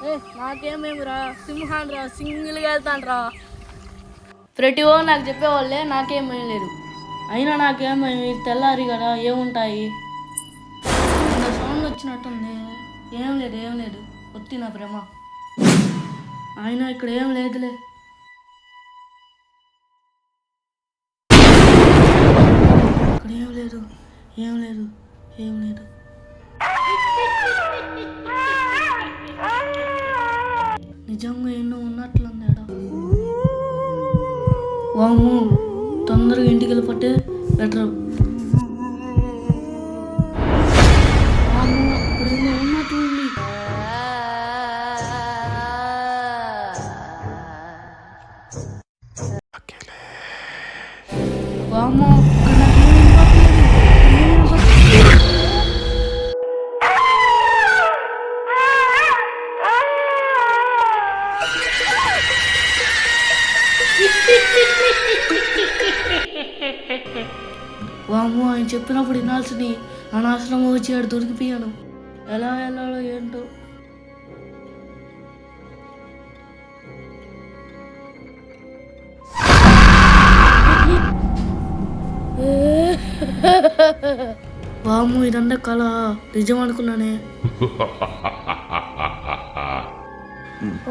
నాకేమేమి రా, సింహాన్ రా, సింగిల్గా వెళ్తాను రా. ప్రతి ఓ నాకు చెప్పేవాళ్ళే, నాకేమీ లేదు. అయినా నాకేమో తెల్లారి కదా ఏముంటాయి. సౌండ్ వచ్చినట్టుంది. ఏం లేదు వత్తి నా ప్రేమ. అయినా ఇక్కడ ఏం లేదులే. ఇక్కడ ఏం లేదు. నిజంగా ఎన్నో ఉన్నట్లుంది ఎడ. వాము తొందరగా ఇంటికి వెళ్ళిపోతే బెటర్. వాము ఇక్కడ ఎన్నో ఉన్నట్లుంది. వాము వాము ఆయన చెప్పినప్పుడు వినాల్సింది. అనవసరంగా వచ్చి ఆడు దొరికిపోయాను. ఎలా వెళ్ళాలో ఏంటో. వాము ఇదంతా కళ, నిజం అనుకున్నానే.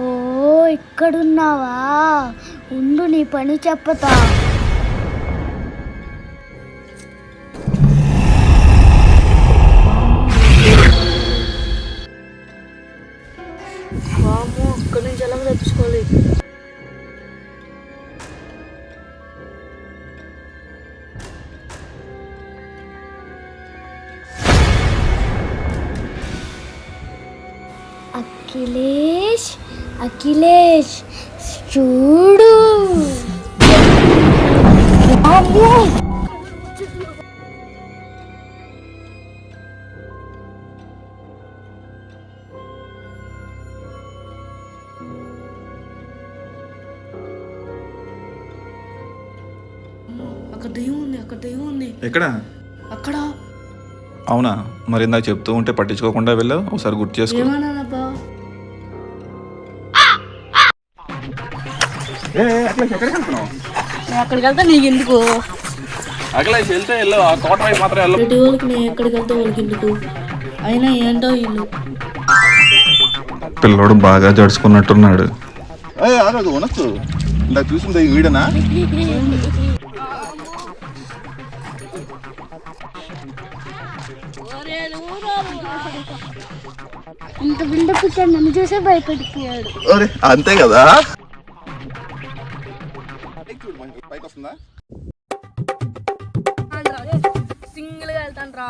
ఓ ఇక్కడున్నావా? ఉండు నీ పని చెప్పతా. వాము ఇక్కడి నుంచి ఎలా తెచ్చుకోవాలి. అఖిలేష్ చూడు. అక్కడ దెయ్యం ఉంది. ఎక్కడ? అక్కడ. అవునా? మరి ఇందాక చెప్తూ ఉంటే పట్టించుకోకుండా వెళ్ళావు. ఒకసారి గుర్తు చేసుకో. ఏమన్నానబ్బా? అక్కడికి వెళ్తా నీకు ఎందుకు? ప్రతి వాళ్ళకి నేను ఎక్కడికి వెళ్తా వాళ్ళకి ఎందుకు? అయినా ఏంటో ఇల్లు. పిల్లోడు బాగా జడుచుకున్నట్టున్నాడు. ఇందాక చూసింది వీడనా? ఇంత బిండ పుట్టాడు, నన్ను చూసే భయపడిపోయాడు. అంతే కదా. పైకి వస్తుందా? సింగిల్గా వెళ్తాను రా.